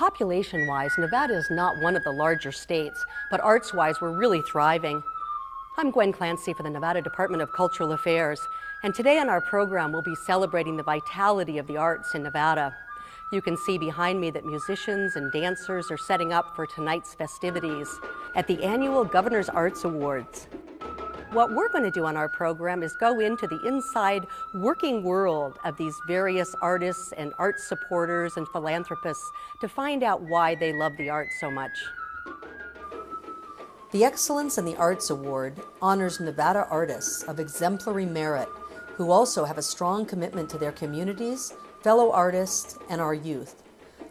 Population-wise, Nevada is not one of the larger states, but arts-wise, we're really thriving. I'm Gwen Clancy for the Nevada Department of Cultural Affairs, and today on our program, we'll be celebrating the vitality of the arts in Nevada. You can see behind me that musicians and dancers are setting up for tonight's festivities at the annual Governor's Arts Awards. What we're going to do on our program is go into the inside working world of these various artists and art supporters and philanthropists to find out why they love the arts so much. The Excellence in the Arts Award honors Nevada artists of exemplary merit who also have a strong commitment to their communities, fellow artists, and our youth.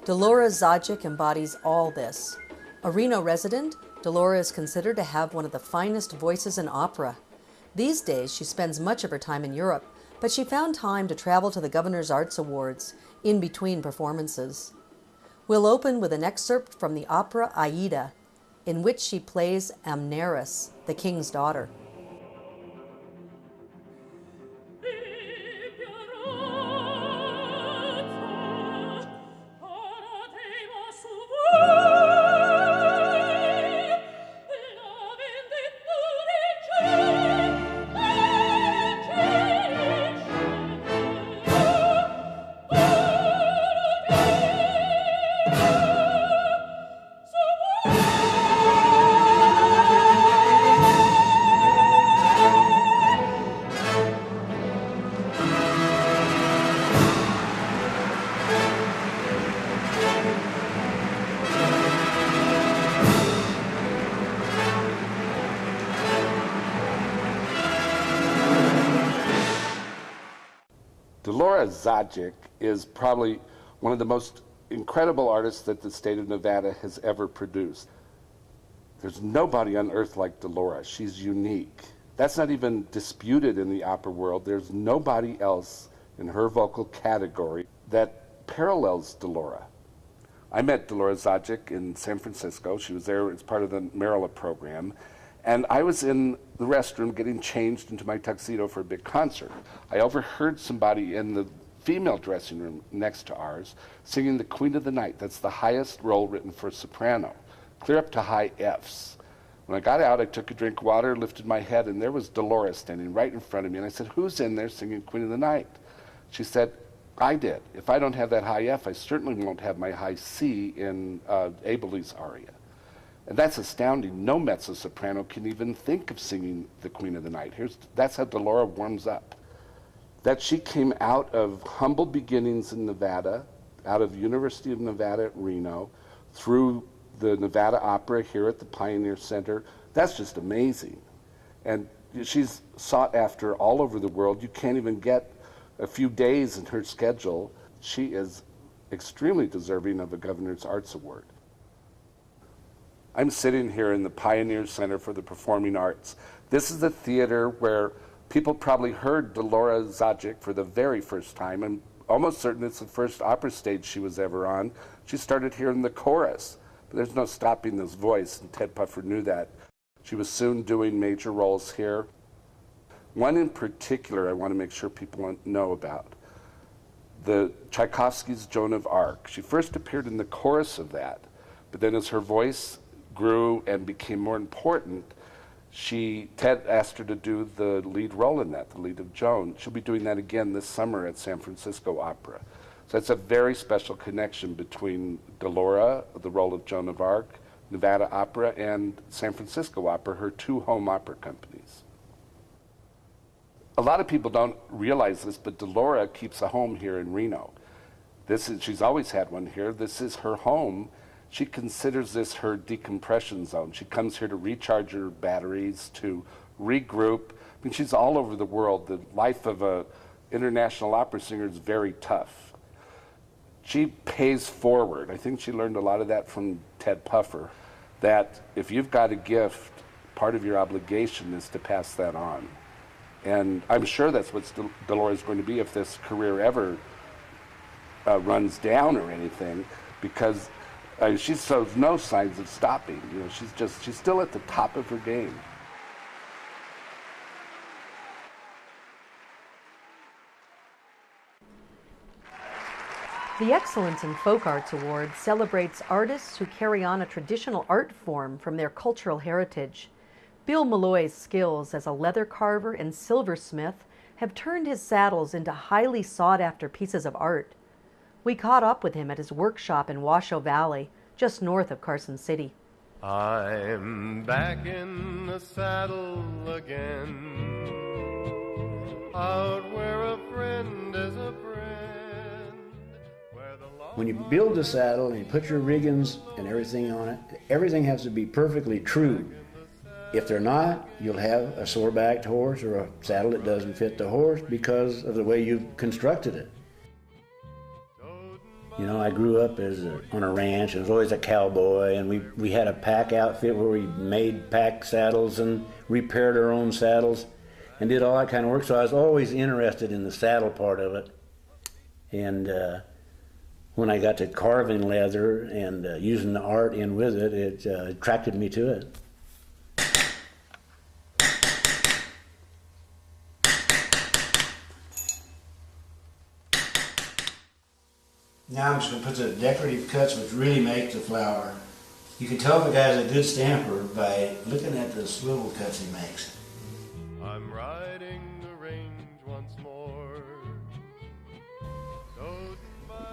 Debora Zajick embodies all this. A Reno resident, Debora is considered to have one of the finest voices in opera. These days, she spends much of her time in Europe, but she found time to travel to the Governor's Arts Awards in between performances. We'll open with an excerpt from the opera Aida, in which she plays Amneris, the king's daughter. Debora Zajick is probably one of the most incredible artists that the state of Nevada has ever produced. There's nobody on earth like Debora. She's unique. That's not even disputed in the opera world. There's nobody else in her vocal category that parallels Debora. I met Debora Zajick in San Francisco. She was there as part of the Maryland program. And I was in the restroom getting changed into my tuxedo for a big concert. I overheard somebody in the female dressing room next to ours singing the Queen of the Night. That's the highest role written for soprano, clear up to high Fs. When I got out, I took a drink of water, lifted my head, and there was Debora standing right in front of me. And I said, "Who's in there singing Queen of the Night?" She said, "I did. If I don't have that high F, I certainly won't have my high C in Abel's aria." And that's astounding. No mezzo-soprano can even think of singing the Queen of the Night. That's how Debora warms up. That she came out of humble beginnings in Nevada, out of University of Nevada at Reno, through the Nevada Opera here at the Pioneer Center, that's just amazing. And she's sought after all over the world. You can't even get a few days in her schedule. She is extremely deserving of a Governor's Arts Award. I'm sitting here in the Pioneer Center for the Performing Arts. This is the theater where people probably heard Debora Zajick for the very first time. I'm almost certain it's the first opera stage she was ever on. She started here in the chorus, but there's no stopping this voice, and Ted Puffer knew that. She was soon doing major roles here. One in particular I want to make sure people know about, the Tchaikovsky's Joan of Arc. She first appeared in the chorus of that, but then as her voice grew and became more important, Ted asked her to do the lead role in that, the lead of Joan. She'll be doing that again this summer at San Francisco Opera. So it's a very special connection between Debora, the role of Joan of Arc, Nevada Opera, and San Francisco Opera, her two home opera companies. A lot of people don't realize this, but Debora keeps a home here in Reno. She's always had one here. This is her home. She considers this her decompression zone. She comes here to recharge her batteries, to regroup. I mean, she's all over the world. The life of an international opera singer is very tough. She pays forward. I think she learned a lot of that from Ted Puffer, that if you've got a gift, part of your obligation is to pass that on. And I'm sure that's what Debora is going to be if this career ever runs down or anything, because she shows no signs of stopping. You know, she's still at the top of her game. The Excellence in Folk Arts Award celebrates artists who carry on a traditional art form from their cultural heritage. Bill Maloy's skills as a leather carver and silversmith have turned his saddles into highly sought-after pieces of art. We caught up with him at his workshop in Washoe Valley, just north of Carson City. I'm back in the saddle again, out where a friend is a friend. When you build the saddle and you put your riggings and everything on it, everything has to be perfectly true. If they're not, you'll have a sore-backed horse or a saddle that doesn't fit the horse because of the way you've constructed it. You know, I grew up on a ranch and was always a cowboy, and we had a pack outfit where we made pack saddles and repaired our own saddles and did all that kind of work, so I was always interested in the saddle part of it. And when I got to carving leather and using the art in with it, it attracted me to it. Now I'm just going to put the decorative cuts which really make the flower. You can tell if a guy's a good stamper by looking at the swivel cuts he makes. I'm riding the range once more.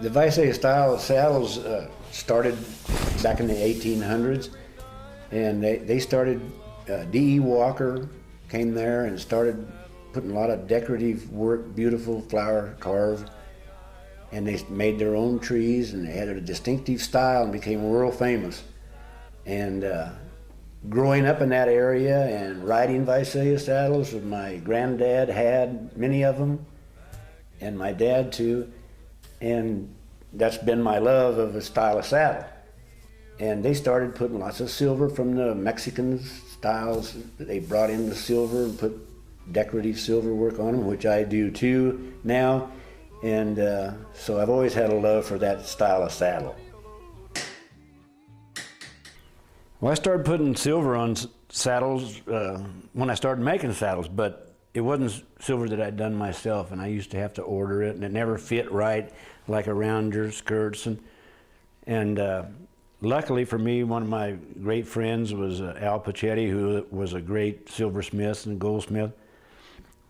The Vice style of saddles started back in the 1800s, and they started, D.E. Walker came there and started putting a lot of decorative work, beautiful flower carved. And they made their own trees, and they had a distinctive style and became world famous. And growing up in that area and riding Visalia saddles, my granddad had many of them, and my dad too, and that's been my love of a style of saddle. And they started putting lots of silver from the Mexican styles. They brought in the silver and put decorative silver work on them, which I do too now. And so I've always had a love for that style of saddle. Well, I started putting silver on saddles when I started making saddles, but it wasn't silver that I'd done myself, and I used to have to order it, and it never fit right, like around your skirts. And luckily for me, one of my great friends was Al Pachetti, who was a great silversmith and goldsmith.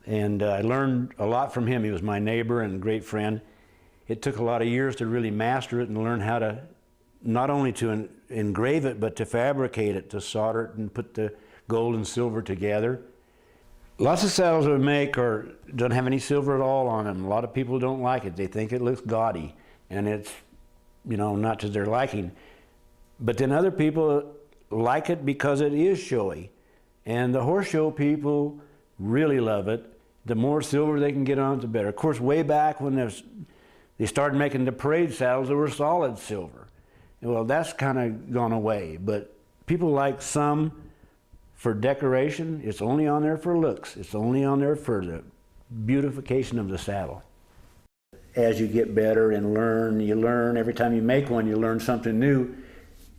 And I learned a lot from him. He was my neighbor and a great friend. It took a lot of years to really master it and learn how to, not only to engrave it, but to fabricate it, to solder it and put the gold and silver together. Lots of saddles we make don't have any silver at all on them. A lot of people don't like it. They think it looks gaudy, and it's, you know, not to their liking. But then other people like it because it is showy. And the horse show people really love it. The more silver they can get on it, the better. Of course, way back when they started making the parade saddles, they were solid silver. Well, that's kind of gone away, but people like some for decoration. It's only on there for looks. It's only on there for the beautification of the saddle. As you get better and learn, you learn. Every time you make one, you learn something new.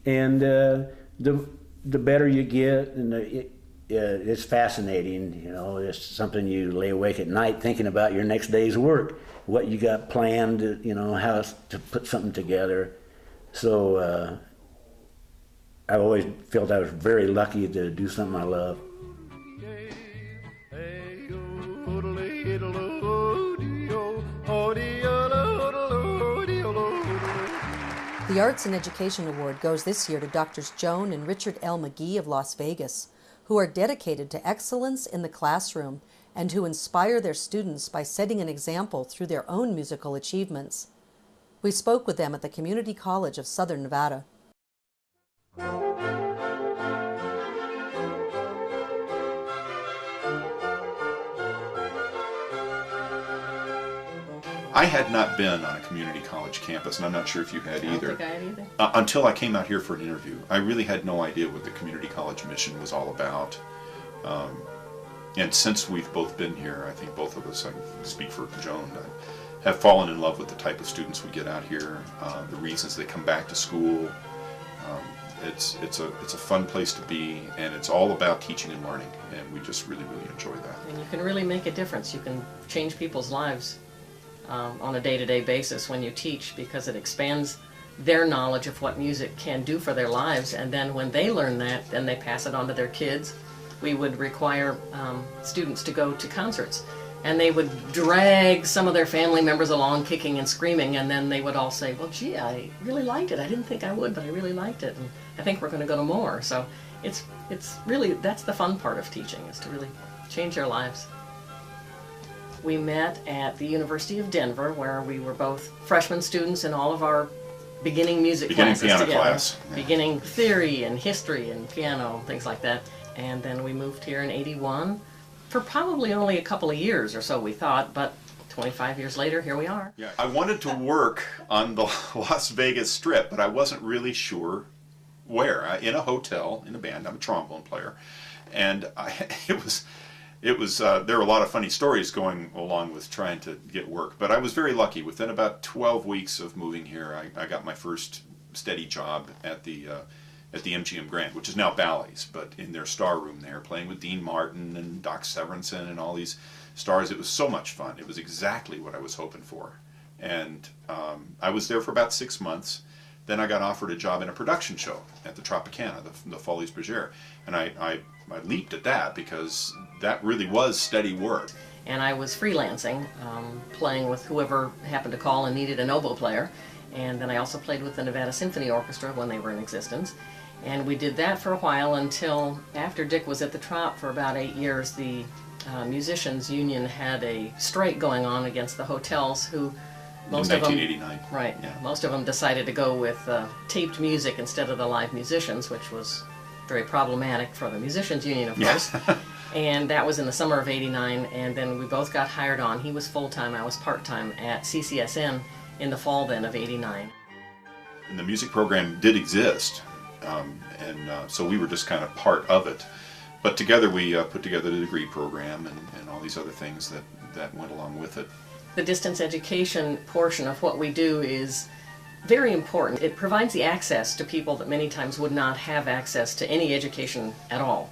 And the better you get, and it's fascinating, you know. It's something you lay awake at night thinking about your next day's work, what you got planned, you know, how to put something together. So I've always felt I was very lucky to do something I love. The Arts and Education Award goes this year to Drs. Joan and Richard L. Megee of Las Vegas, who are dedicated to excellence in the classroom and who inspire their students by setting an example through their own musical achievements. We spoke with them at the Community College of Southern Nevada. I had not been on a community college campus, and I'm not sure if you had either. I don't think I had either. Until I came out here for an interview. I really had no idea what the community college mission was all about. And since we've both been here, I think both of us, I can speak for Joan, have fallen in love with the type of students we get out here, the reasons they come back to school. It's a fun place to be, and it's all about teaching and learning, and we just really enjoy that. And you can really make a difference. You can change people's lives. on a day-to-day basis when you teach, because it expands their knowledge of what music can do for their lives, and then when they learn that, then they pass it on to their kids. We would require students to go to concerts, and they would drag some of their family members along kicking and screaming, and then they would all say, well, gee, I really liked it. I didn't think I would, but I really liked it, and I think we're going to go to more. So it's really, that's the fun part of teaching, is to really change their lives. We met at the University of Denver, where we were both freshman students in all of our beginning music classes piano together. class. Yeah. Beginning theory and history and piano, things like that. And then we moved here in '81 for probably only a couple of years or so, we thought, but 25 years later, here we are. Yeah, I wanted to work on the Las Vegas Strip, but I wasn't really sure where. In a hotel, in a band. I'm a trombone player, and it was there were a lot of funny stories going along with trying to get work. But I was very lucky. Within about 12 weeks of moving here, I got my first steady job at the MGM Grand, which is now Bally's, but in their star room there, playing with Dean Martin and Doc Severinsen and all these stars. It was so much fun. It was exactly what I was hoping for. And I was there for about 6 months. Then I got offered a job in a production show at the Tropicana, the Folies Bergère. And I leaped at that, because that really was steady work. And I was freelancing, playing with whoever happened to call and needed an oboe player. And then I also played with the Nevada Symphony Orchestra when they were in existence. And we did that for a while until after Dick was at the Trop for about 8 years, the Musicians Union had a strike going on against the hotels, who most in of them, 1989. right, Yeah. most of them decided to go with taped music instead of the live musicians, which was very problematic for the Musicians Union, of course. And that was in the summer of '89, and then we both got hired on. He was full-time, I was part-time at CCSN in the fall then of '89. And the music program did exist, so we were just kind of part of it. But together we put together the degree program and all these other things that went along with it. The distance education portion of what we do is very important. It provides the access to people that many times would not have access to any education at all.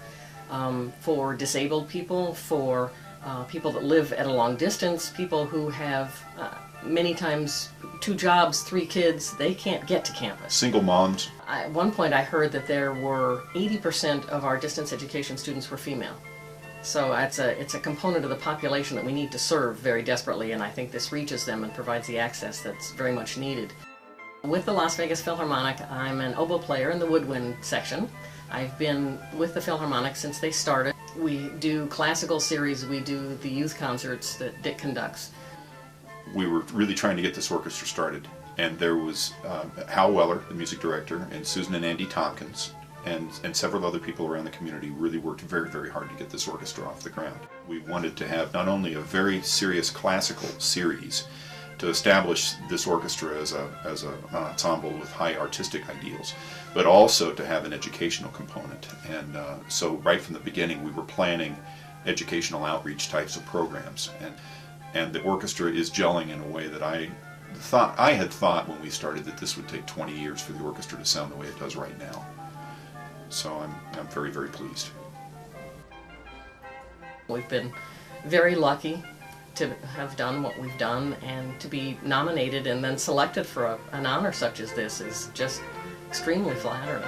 For disabled people, for people that live at a long distance, people who have many times 2 jobs, 3 kids, they can't get to campus. Single moms. At one point I heard that there were 80% of our distance education students were female. So it's a component of the population that we need to serve very desperately, and I think this reaches them and provides the access that's very much needed. With the Las Vegas Philharmonic, I'm an oboe player in the woodwind section. I've been with the Philharmonic since they started. We do classical series, we do the youth concerts that Dick conducts. We were really trying to get this orchestra started, and there was Hal Weller, the music director, and Susan and Andy Tompkins, and several other people around the community really worked very, very hard to get this orchestra off the ground. We wanted to have not only a very serious classical series to establish this orchestra as an ensemble with high artistic ideals, but also to have an educational component. And so right from the beginning we were planning educational outreach types of programs, and the orchestra is gelling in a way that I had thought when we started that this would take 20 years for the orchestra to sound the way it does right now. So I'm very, very pleased. We've been very lucky to have done what we've done, and to be nominated and then selected for an honor such as this is just extremely flattering.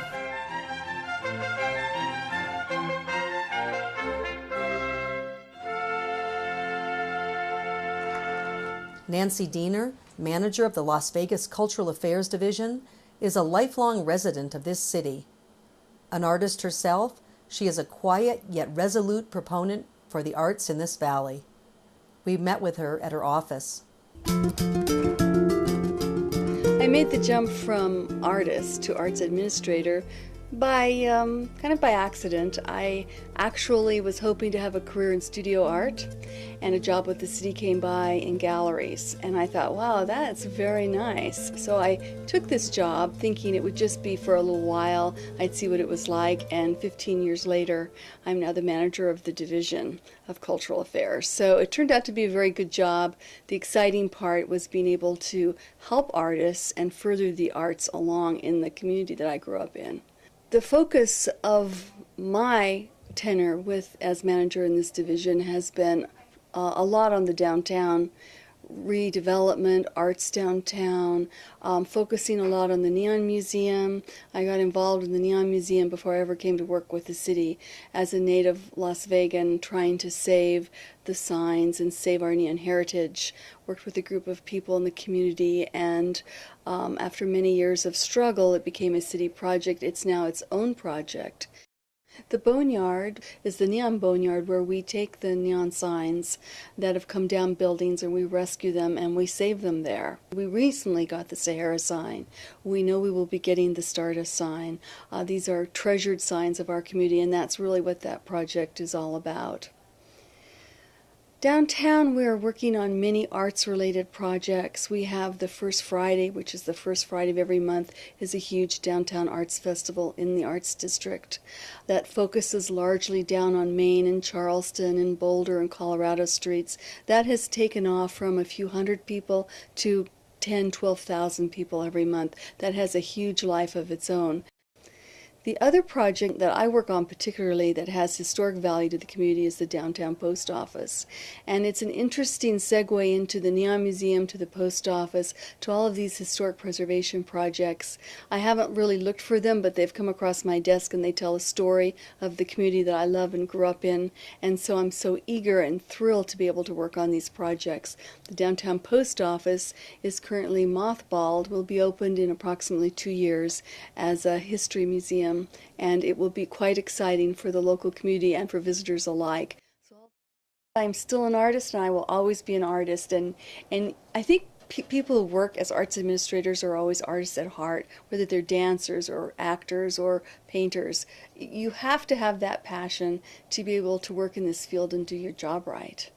Nancy Diener, manager of the Las Vegas Cultural Affairs Division, is a lifelong resident of this city. An artist herself, she is a quiet yet resolute proponent for the arts in this valley. We met with her at her office. I made the jump from artist to arts administrator by kind of by accident. I actually was hoping to have a career in studio art, and a job with the city came by in galleries, and I thought, wow, that's very nice. So I took this job thinking it would just be for a little while, I'd see what it was like, and 15 years later I'm now the manager of the Division of Cultural Affairs. So it turned out to be a very good job. The exciting part was being able to help artists and further the arts along in the community that I grew up in. The focus of my tenure as manager in this division has been a lot on the downtown redevelopment, arts downtown, focusing a lot on the Neon Museum. I got involved in the Neon Museum before I ever came to work with the city as a native Las Vegan, trying to save the signs and save our neon heritage. Worked with a group of people in the community, and after many years of struggle, it became a city project. It's now its own project. The Boneyard is the neon boneyard where we take the neon signs that have come down buildings and we rescue them and we save them there. We recently got the Sahara sign. We know we will be getting the Stardust sign. These are treasured signs of our community, and that's really what that project is all about. Downtown, we are working on many arts-related projects. We have the First Friday, which is the first Friday of every month, is a huge downtown arts festival in the Arts District that focuses largely down on Main and Charleston and Boulder and Colorado streets. That has taken off from a few hundred people to 10, 12,000 people every month. That has a huge life of its own. The other project that I work on particularly that has historic value to the community is the downtown post office. And it's an interesting segue into the Neon Museum, to the post office, to all of these historic preservation projects. I haven't really looked for them, but they've come across my desk and they tell a story of the community that I love and grew up in. And so I'm so eager and thrilled to be able to work on these projects. The downtown post office is currently mothballed, will be opened in approximately 2 years as a history museum. And it will be quite exciting for the local community and for visitors alike. So I'm still an artist, and I will always be an artist. And I think people who work as arts administrators are always artists at heart, whether they're dancers or actors or painters. You have to have that passion to be able to work in this field and do your job right.